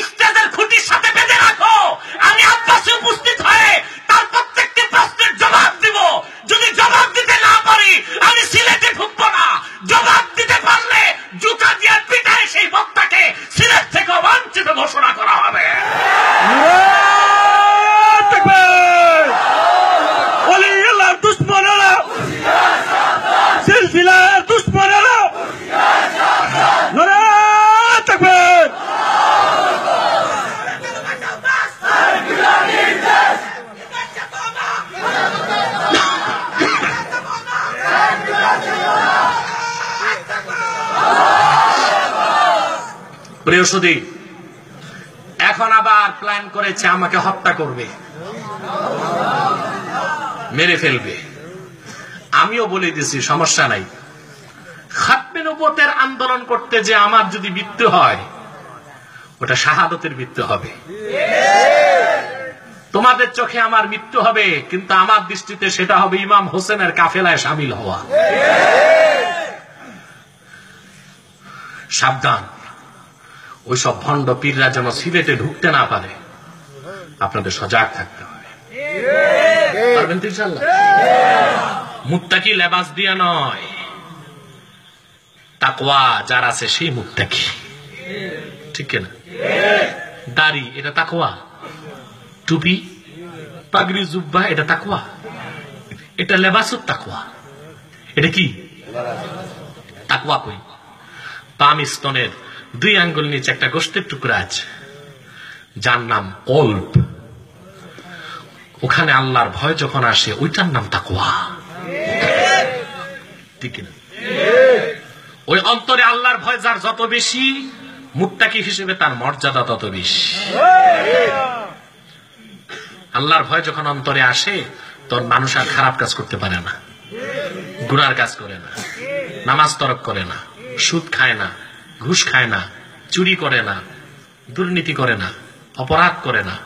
স্টেজের খুঁটির সাথে বেঁধে রাখো। আমি আব্বাসে উপস্থিত হয়ে তার প্রত্যেকটি প্রশ্নের জবাব দিব। যদি জবাব দিতে না পারি আমি সিলেটে ঢুকবো না। জবাব দিতে পারলে জুতা দিয়ে পিটায় সেই বক্তাকে সিলেট থেকে বঞ্চিত ঘোষণা করা হবে। প্রিয় সুধী, এখন আবার প্ল্যান করেছে আমাকে হত্যা করবে, মেরে ফেলবে। আমিও বলে দিছি সমস্যা নাই। খাতমে নবুয়তের আন্দোলন করতে যে আমার যদি মৃত্যু হয় ওটা শাহাদতের মৃত্যু হবে। তোমাদের চোখে আমার মৃত্যু হবে, কিন্তু আমার দৃষ্টিতে সেটা হবে ইমাম হোসেনের কাফেলায় শামিল হওয়া। সাবধান, ওইসব ভণ্ড পীররা যেন সিলেটে ঢুকতে না পারে, আপনাদের সজাগ থাকতে হবে। পারবেন তো ইনশাআল্লাহ? মুত্তাকি লেবাস দিয়া নয়, তাকওয়া যার আছে সেই মুত্তাকি, ঠিক না? দাড়ি এটা তাকওয়া, টুপি পাগড়ি জুব্বা এটা তাকওয়া, এটা লেবাসুত তাকওয়া। এটা কি তাকওয়া? কই বাম স্তনের 2 আঙ্গুল নিচে একটা গোশতের টুকরা আছে যার নাম কলব। ওখানে আল্লাহর ভয় যখন আসে ওইটার নাম তাকওয়া, ঠিক না? ওই অন্তরে আল্লাহর ভয় যার যত বেশি, মুত্তাকি হিসেবে তার মর্যাদা তত বেশি। আল্লাহর ভয় যখন অন্তরে আসে তখন মানুষ আর খারাপ কাজ করতে পারে না, গুনার কাজ করে না, নামাজ তরক করে না, সুদ খায় না, ঘুষ খায় না, চুরি করে না, দুর্নীতি করে না, অপরাধ করে না।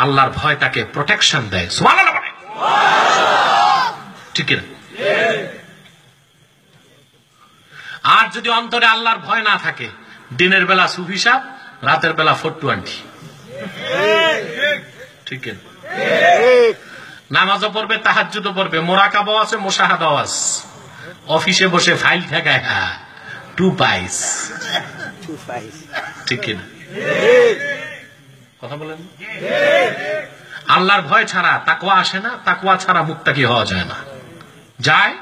আল্লাহর ভয় তাকে প্রোটেকশন দেয়। সুবহানাল্লাহ, ঠিক না? আর যদি অন্তরে আল্লাহর ভয় না থাকে, দিনের বেলা সুফি সাহেব, রাতের বেলা 420, ঠিক না? নামাজও পড়বে, তাহাজ্জুদও পড়বে, মোরাকাবাও আছে, মুশাহাদাও আছে, অফিসে বসে ফাইল ঠেকায়, 2 পাইস, ঠিক না? কথা বলেন। আল্লাহর ভয় ছাড়া তাকওয়া আসে না, তাকওয়া ছাড়া মুত্তাকি হওয়া যায় না। যায়?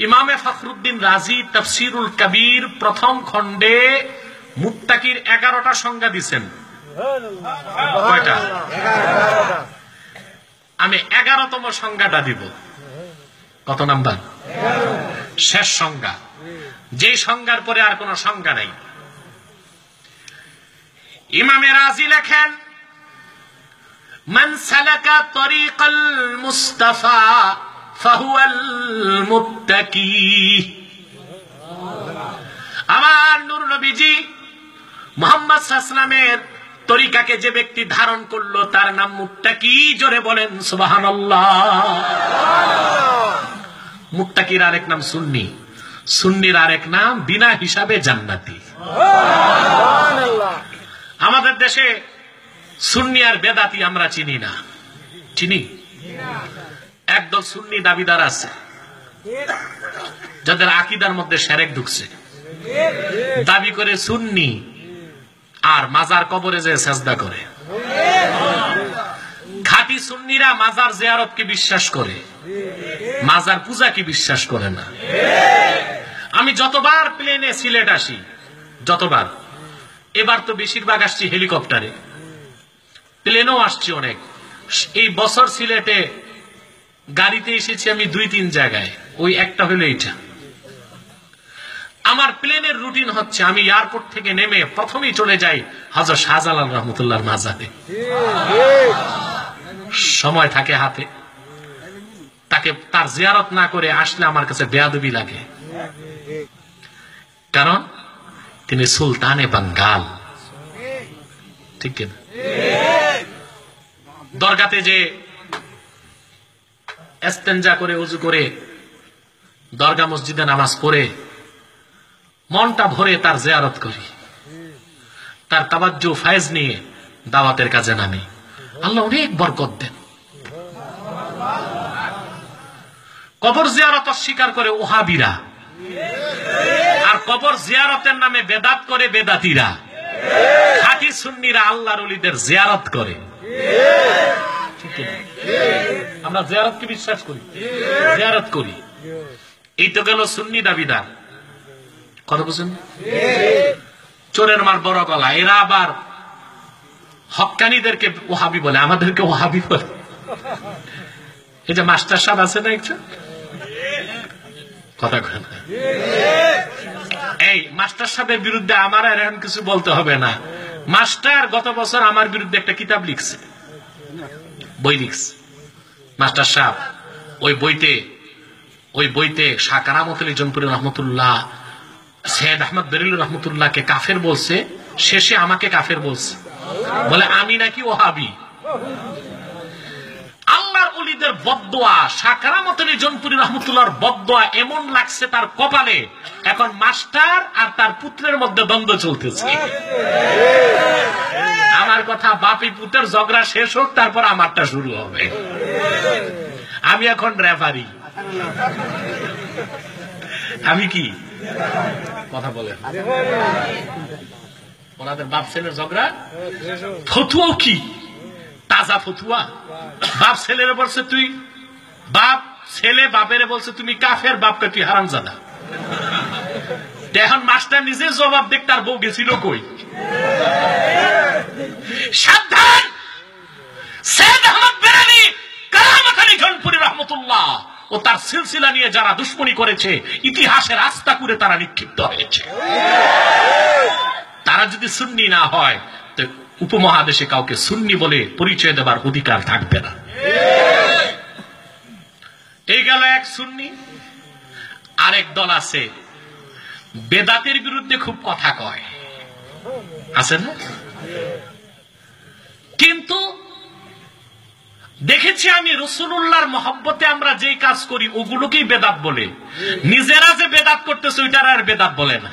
ইমামে ফখরুদ্দিন রাজি তাফসিরুল কবির প্রথম খণ্ডে মুত্তাকির 11টা সংজ্ঞা দিচ্ছেন। কয়টা? আমি 11তম সংজ্ঞাটা দিব। কত নাম্বার? শেষ সংজ্ঞা, যে সংজ্ঞার পরে আর কোন সংজ্ঞা নাই। ইমামে রাজি লেখেন, মান সালাকা তরিকাল মুস্তাফা ফাহুয়াল মুত্তাকি। আমার নূর নবীজি মুহাম্মদ সাল্লাল্লাহু আলাইহি ওয়াসাল্লামের তরিকাকে যে ব্যক্তি ধারণ করলো তার নাম মুত্তাকি। জোরে বলেন সুবহানাল্লাহ। মুত্তাকির আরেক নাম সুন্নি, সুন্নির আরেক নাম বিনা হিসাবে জান্নাতি। আমাদের দেশে সুন্নি আর বেদাতি আমরা চিনি না, চিনি? একদল সুন্নি দাবিদার আছে যাদের আকীদার মধ্যে শিরক ঢুকছে, দাবি করে সুন্নি, আর মাজার কবরে যে সেজদা করে। খাঁটি সুন্নিরা মাজার জিয়ারতকে বিশ্বাস করে, মাজার পূজাকে বিশ্বাস করে না। আমি যতবার প্লেনে সিলেট আসি, যতবার, এবার তো বেশিরভাগ আসছি হেলিকপ্টারে, প্লেনও আসছি অনেক। এই বছর সিলেটে গাড়িতে এসেছি আমি 2-3 জায়গায়, ওই একটা হলো এইটা। আমার প্লেনের রুটিন হচ্ছে আমি এয়ারপোর্ট থেকে নেমে প্রথমেই চলে যাই হযরত শাহজালাল রহমতুল্লাহর মাজারে। সময় থাকে হাতে, তাকে তার জিয়ারত না করে আসলে আমার কাছে বেয়াদবি লাগে, কারণ তিনি সুলতানে বাঙ্গাল, ঠিক না? দরগাতে যে ইস্তেনজা করে, ওযু করে, দরগা মসজিদে নামাজ পড়ে মনটা ভরে তার জিয়ারত করি, তার তাওয়াজ্জু ফায়েজ নিয়ে দাওয়াতের কাজে নামে, আল্লাহ অনেক বরকত দেন। কবর জিয়ারত অস্বীকার করে ওহাবিরা, আর কবর জিয়ারতের নামে বেদাত করে বেদাতিরা। খাঁটি সুন্নিরা আল্লাহর ওলিদের জিয়ারত করে। আমরা জিয়ারতকে বিশ্বাস করি, জিয়ারত করি। এই তো গেল সুন্নি দাবিদার। কথা বুঝুন, চোরের মার বড় গলা। এরা আবার হক্কানীদেরকে ওহাবি বলে, আমাদেরকে ওহাবি বলে। এই যে মাস্টার সাহেব আছে না একজন, কথা কয় না। এই মাস্টার সাহেবের বিরুদ্ধে আমার আর এখন কিছু বলতে হবে না। মাস্টার গত বছর আমার বিরুদ্ধে একটা কিতাব লিখছে, বই লিখছে মাস্টার সাহেব। ওই বইতে শাহ কারামত আলী জনপুরি রহমতুল্লাহ, সৈয়দ আহমদ বেরেলভী রহমতুল্লাহকে কাফের বলছে, শেষে আমাকে কাফের বলছে, বলে আমি নাকি ওহাবি। আল্লাহর ওলিদের বদদোয়া, শাহ কারামত আলী জনপুরি রহমতুল্লাহর বদদোয়া এমন লাগছে তার কপালে, এখন মাস্টার আর তার পুত্রের মধ্যে দ্বন্দ্ব চলতেছে। আমার কথা, বাপি পুত্রের ঝগড়া শেষ হোক, তারপর আমারটা শুরু হবে। আমি এখন রেফারি। আমি কি কথা বলেন, ওনাদের বাপ ছেলের ঝগড়া। ফতুয়াও কি তাজা ফতুয়া। বাপ ছেলের বলছে তুই, বাপ ছেলে বাপের বলছে তুমি কাফের, বাপকে তুই হারামজাদা। এখন মাস্টার নিজে জবাব দেখ, তার বউ গেছিল কই। সাবধান, সৈয়দ আহমদ বেরেলভী কারামত আলী জনপুরি রহমতুল্লাহ ও তার সিলসিলা নিয়ে যারা দুশ্মনী করেছে, ইতিহাসের আস্থা করে তারা নিক্ষিপ্ত হয়েছে। তারা যদি সুন্নি না হয়, তো উপমহাদেশে কাউকে সুন্নি বলে পরিচয় দেবার অধিকার থাকবে না। এই গেল এক সুন্নি। আরেক দল আছে বেদাতের বিরুদ্ধে খুব কথা কয়, আছে না? কিন্তু দেখেছি আমি রাসূলুল্লাহর মহব্বতে আমরা যেই কাজ করি ওগুলোকেই বেদাত বলে, নিজেরা যে বেদাত করতেছে ওইটার আর বেদাত বলে না।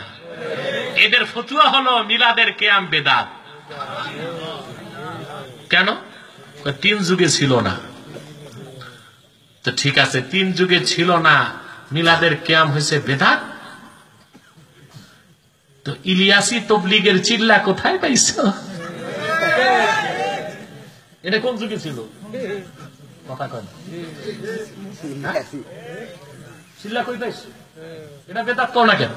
এদের ফতুয়া হলো মিলাদের কিয়াম বেদাত। কেন? 3 যুগে ছিল না। তো ঠিক আছে, 3 যুগে ছিল না, মিলাদের কিয়াম হয়েছে বেদাত। তো ইলিয়াসি তবলিগের চিল্লা কোথায় পাইছো? এটা কোন যুগে ছিল? কথা কয় না। চিল্লা কই পাইছো? এটা বেদাত তো না কেন?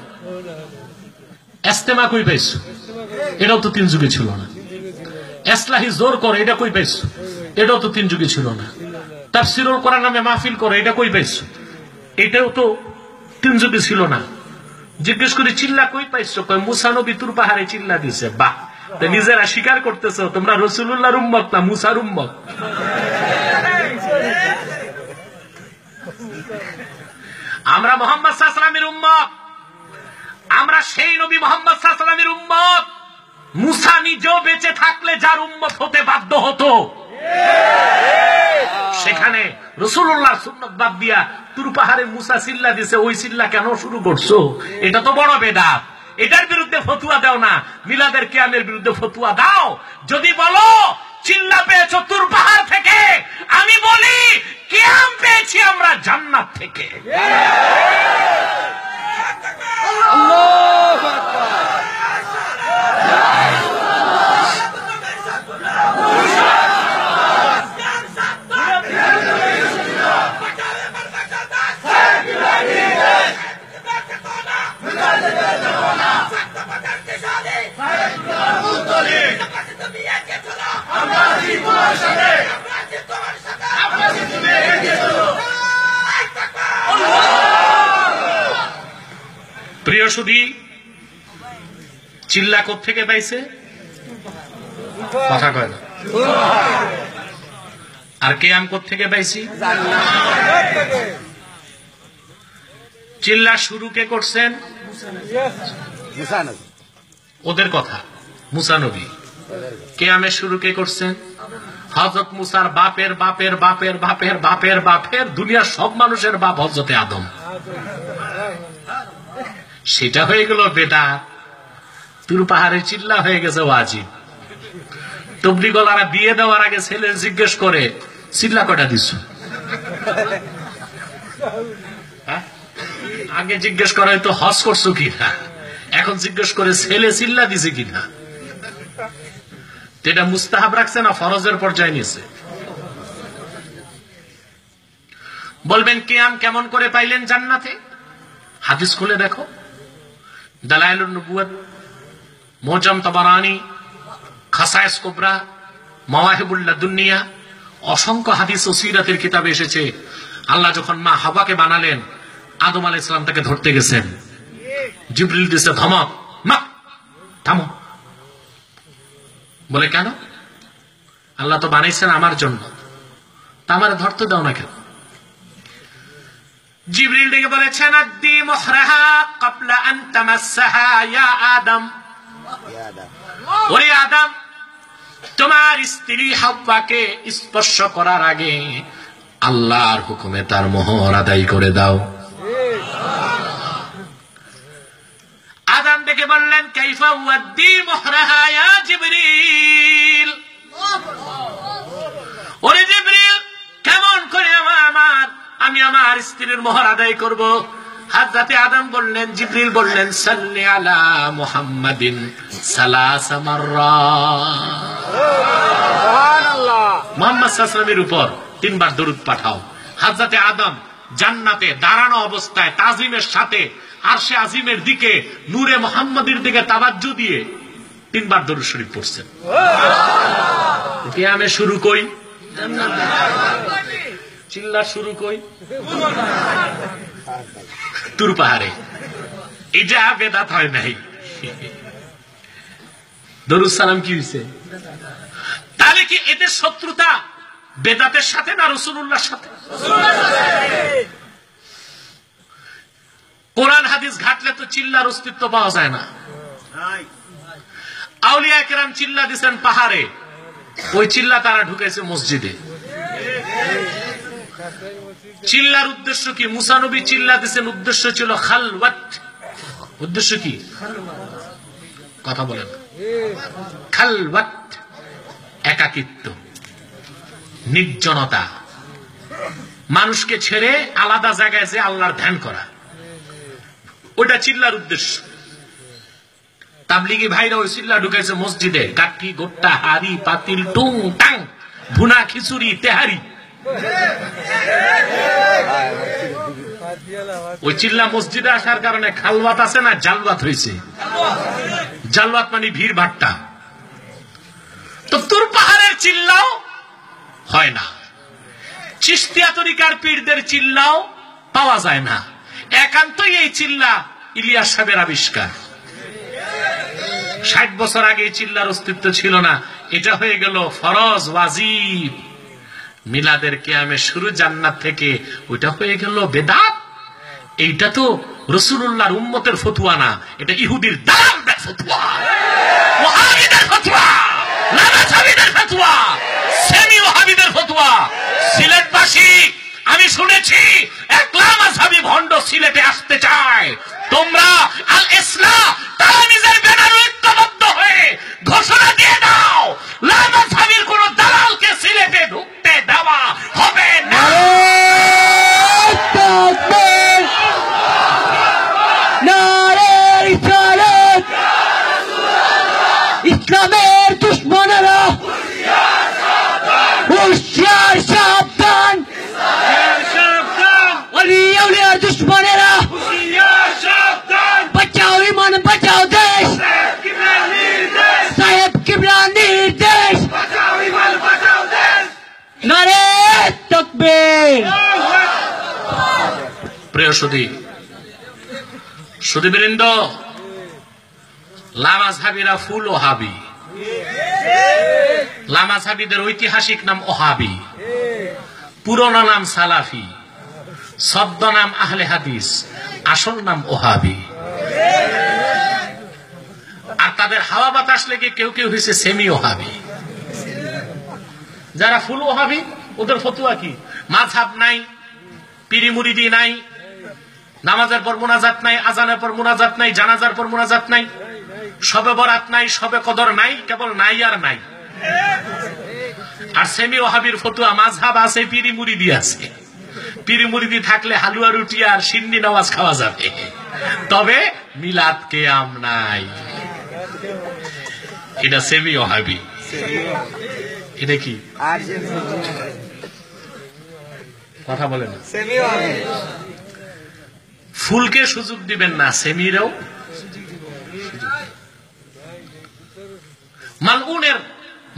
ইস্তেমা কই পাইছো? এটাও তো 3 যুগে ছিল না। ইসলাহি জোর করে, এটা কই পাইছো? এটাও তো 3 যুগে ছিল না। তাফসীরুল কোরআন নামে মাহফিল করে, এটা কই পাইছো? এটাও তো 3 যুগে ছিল না। জিজ্ঞেস করি চিল্লা কই পাইছো? কয় মুসা নবী তুর পাহাড়ে চিল্লা দিছে। বাহ, তো নিজেরা স্বীকার করতেছো তোমরা রাসূলুল্লাহর উম্মত না মুসার উম্মত। আমরা মুহাম্মদ সাল্লাল্লাহু আলাইহি ওয়াসাল্লামের উম্মত, আমরা সেই নবী মুহাম্মদ সাল্লাল্লাহু আলাইহি ওয়াসাল্লামের উম্মত। মুসা নিজেও বেঁচে থাকলে যার উম্মত হতে বাধ্য হতো, সেখানে রাসূলুল্লাহর সুন্নাত বাদ দিয়া তুর পাহাড়ে মুসা চিল্লা দিছে, ওই চিল্লা কেন শুরু করছো? এটা তো বড় বেদাত। এটার বিরুদ্ধে ফতুয়া দাও না, মিলাদের কিয়ামের বিরুদ্ধে ফতুয়া দাও। যদি বলো চিল্লা পেয়েছো তুর পাহাড় থেকে, আমি বলি কিয়াম পেয়েছি আমরা জান্নাত থেকে। আল্লাহু আকবার। প্রিয় সুধী, চিল্লা কোত্থেকে পাইছে? কথা কয় না। আর কিয়াম কোত্থেকে পাইছি? চিল্লা শুরু কে করছেন? ওদের কথা, মুসা নবী। কিয়ামের শুরু কে করছেন? হযরত মুসার বাপের বাপের বাপের বাপের বাপের বাপের, দুনিয়ার সব মানুষের বাপ হযরতে আদম। সেটা হয়ে গেল বেদাত। তুর পাহাড়ে চিল্লা হয়ে গেছে ওয়াজিব। তবলিগলারা বিয়ে দেওয়ার আগে ছেলে জিজ্ঞেস করে চিল্লা কটা দিছ, আগে জিজ্ঞেস করা হয়তো হজ করছো কিনা, এখন জিজ্ঞেস করে ছেলে চিল্লা দিছে কিনা। এটা মুস্তাহাব রাখছে না ফরজের পর্যায়ে নিয়েছে। বলবেন কিয়াম কেমন করে পাইলেন জান্নাতে? হাদিস খুলে দেখো, দালাইলুন নবুয়ত, মুজাম তাবারানি, খাসায়েস কুবরা, মাওয়াহিবুল লাদুনিয়া, অসংখ্য হাদিস ও সিরাতের কিতাবে এসেছে আল্লাহ যখন মা হাওয়াকে বানালেন, আদম আলাইহিস সালাম তাকে ধরতে গেছেন, জিবরিল দিছে ধমক, মা থামো। বলে কেন? আল্লাহ তো বানাইছেন আমার জন্য, তা আমারে ধরতে দাও না কেন? জিবরিল ডেকে বলেছেন আদ্দি মুহরাহা ক্বাবলা আন তামাসসাহা ইয়া আদম, ওরে আদম, তোমার স্ত্রী হাওয়াকে স্পর্শ করার আগে আল্লাহর হুকুমে তার মোহর আদায় করে দাও। আদম ডেকে বললেন কাইফা ওয়াদ্দি মুহরাহা ইয়া জিবরিল, ওরে জিবরিল, কেমন করে আমি আমার স্ত্রীর মোহর আদায় করব? হযরতে আদম বললেন, জিবরিল বললেন, সাল্লি আলা মুহাম্মাদিন সালাসা মাররাত, সুবহানাল্লাহ, মুহাম্মদ সাল্লাল্লাহু আলাইহি ওয়াসাল্লামের উপর 3 বার দরুদ পাঠাও। হযরতে আদম জান্নাতে দাঁড়ানো অবস্থায় তাজিমের সাথে আরশে আজিমের দিকে নূরে মুহাম্মাদির দিকে তাওয়াজ্জু দিয়ে 3 বার দরুদ শরীফ পড়ছেন। কিয়ামে শুরু কই? চিল্লা শুরু কই? তুর পাহাড়ে। এটা বেদাত হয় নাই। দরুদ সালাম কি হয়েছে? তাহলে কি এদের শত্রুতা বেদাতের সাথে না রাসূলুল্লাহর সাথে? কোরআন হাদিস ঘাটলে তো চিল্লার অস্তিত্ব পাওয়া যায় না। আউলিয়া কেরাম চিল্লা দিচ্ছেন পাহাড়ে, ওই চিল্লা তারা ঢুকেছে মসজিদে। চিল্লার উদ্দেশ্য কি? মুসা নবী চিল্লা দিচ্ছেন, উদ্দেশ্য ছিল খালওয়াত। উদ্দেশ্য কি? কথা বলেন। খালওয়াত, একাকিত্ব, নির্জনতা, মানুষকে ছেড়ে আলাদা জায়গায় যে আল্লাহর ধ্যান করা, ওটা চিল্লার উদ্দেশ্য। তাবলিগি ভাইরা ওই চিল্লা ঢুকাইছে মসজিদে, কাঠি গোট্টা হাড়ি পাতিল টুং টাং ভুনা খিচুড়ি তেহারি। ওই চিল্লা মসজিদে আসার কারণে খালওয়াত আছে না জালওয়াত হয়েছে। জালওয়াত মানে ভিড় ভাট্টা। তো তুর পাহাড়ের চিল্লাও হয় না, চিশতিয়া তরিকার পীরদের চিল্লাও পাওয়া যায় না। একান্তই এই চিল্লা ইলিয়াস সাহেবের আবিষ্কার। 60 বছর আগে এই চিল্লার অস্তিত্ব ছিল না, এটা হয়ে গেল ফরজ ওয়াজিব। মিলাদের কিয়ামে শুরু জান্নাত থেকে, ওইটা হয়ে গেল বেদাত। এইটা তো রাসূলুল্লাহর উম্মতের ফতোয়া না, এটা ইহুদির দালালদের ফতোয়া, ওয়াহাবিদের ফতোয়া, লামাজাবিদের ফতোয়া, সেমি ওয়াহাবিদের ফতোয়া। সিলেটবাসী, আমি শুনেছি এক লামাজাবি ভণ্ড সিলেটে আসতে চায়। তোমরা আল ইসলাম তারা নিজের ব্যানারে ঐক্যবদ্ধ হয়ে ঘোষণা দিয়ে দাও, লামাজাবির কোন দালালকে সিলেটে ঢুকতে দেওয়া হবে না। ইসলামের দুশ্মনেরা হুঁশিয়ার সাবধান, ওলিয়ার দুশ্মনেরা বাঁচাও ইমান, বাঁচাও দেশ, সাহেব কিবলার নির্দেশ, নারে তাকবীর। প্রিয় সুধীবৃন্দ, লামাজহাবিরা ফুল ওহাবি। লামাজহাবিদের ঐতিহাসিক নাম ওহাবি, পুরনো নাম সালাফি, শব্দ নাম আহলে হাদিস, আসল নাম ওহাবি। আর তাদের হাওয়া বাতাস লেগে কেউ কেউ হয়েছে সেমি ওহাবি। যারা ফুল ওহাবি ওদের ফতোয়া কি? মাযহাব নাই, পীরি মুরিদি নাই, নামাজের পর মুনাজাত নাই, আজানের পর মুনাজাত নাই, জানাজার পর মুনাজাত নাই। সবে বরাত নাই, সবে কদর নাই, কেবল নাই আর নাই। আর সেমি ওয়াহাবির ফতুয়া মাযহাব আছে, পিরি মুরিদি আছে। পিরি মুরিদি থাকলে হালুয়া রুটি আর সিন্নি নামাজ খাওয়া যাবে, তবে মিলাদ কিয়াম নাই। এটা সেমি ওয়াহাবি। এটা কি কথা বলেন? ফুলকে সুযোগ দিবেন না, সেমিরেও।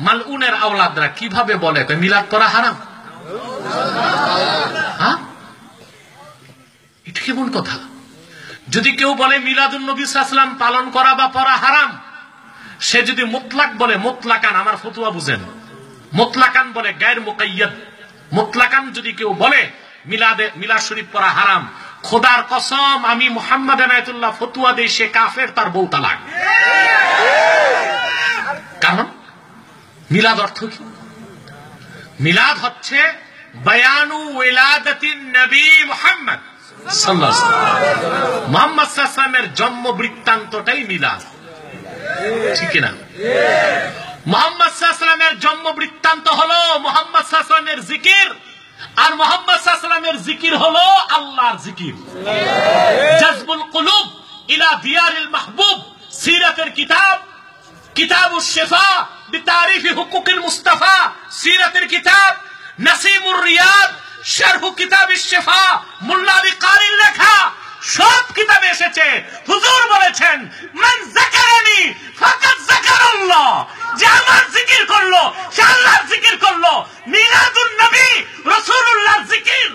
মালউনের আওলাদরা কিভাবে বলে মিলাদ পড়া হারাম? এটা কেমন কথা? যদি কেউ বলে মিলাদুন নবী সাল্লাল্লাহু আলাইহি ওয়াসাল্লাম পালন করা বা পড়া হারাম, সে যদি মুতলাক বলে, মুতলাকান, আমার ফতোয়া বুঝেন, মুতলাকান বলে, গায়র মুকাইয়াদ, মুতলাকান যদি কেউ বলে মিলাদ শরীফ পড়া হারাম, খোদার কসম আমি মুহাম্মদ এনায়েতুল্লাহ ফতোয়া দেই সে কাফের, তার বউ তালাক। কারণ মিলাদ অর্থ কি? মিলাদ হচ্ছে বায়ানু উলাদাতিন নবী মুহাম্মদ সাল্লাল্লাহু আলাইহি ওয়াসাল্লাম। মুহাম্মদ সাল্লাল্লাহু আলাইহি ওয়াসাল্লামের জন্ম বৃত্তান্তটাই মিলাদ, ঠিক না? মুহাম্মদ সাল্লাল্লাহু আলাইহি ওয়াসাল্লামের জন্ম বৃত্তান্ত হলো মুহাম্মদ সাল্লাল্লাহু আলাইহি ওয়াসাল্লামের জিকির, আর মুহাম্মদ সাল্লাল্লাহু আলাইহি ওয়াসাল্লামের জিকির হলো আল্লাহর জিকির। জাযবুল কুলুব ইলা দিয়ারিল মাহবুব, সিরাতের কিতাব, কিতাবুশ শিফা বিতারিফি হুকুকিল মুস্তাফা, সিরাতের কিতাব, নাসিমুর রিয়াদ, শারহ কিতাবিশ শিফা, মোল্লা আলী কারির লেখা সব কিতাবে এসেছে। হুজুর বলেছেন মান যাকারানি ফাকাদ যাকারাল্লাহ, যে আমার জিকির করলো সে আল্লাহর জিকির করলো। মিলাদুন নবী রাসূলুল্লাহর জিকির,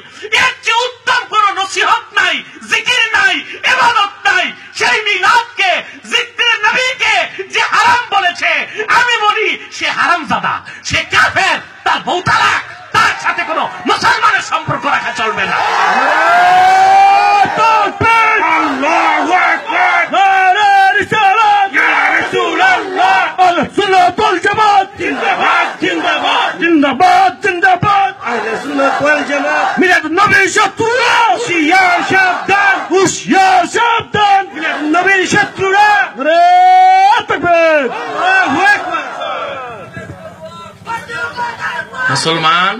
এর চেয়ে উত্তম কোন নসিহত নাই, জিকির নাই, ইবাদত নাই। সেই মিলাদকে, জিকির নবীকে যে হারাম বলেছে, আমি বলি সে হারামজাদা, সে কাফের, তার বউ তালাক, তার সাথে কোনো মুসলমানের সম্পর্ক রাখা চলবে না। আল্লাহু আকবার, নারে রিসালাত, ইয়া রাসূলুল্লাহ, আহলে সুন্নাত ওয়াল জামাত জিন্দাবাদ, জিন্দাবাদ, জিন্দাবাদ, জিন্দাবাদ, আহলে সুন্নাত ওয়াল জামাত। মিলাদুন নবী শত্রুরা হুশিয়ার সাবধান, হুশিয়ার সাবধান, মিলাদুন নবী শত্রুরা। নারে তাকবীর, আল্লাহু আকবার। মুসলমান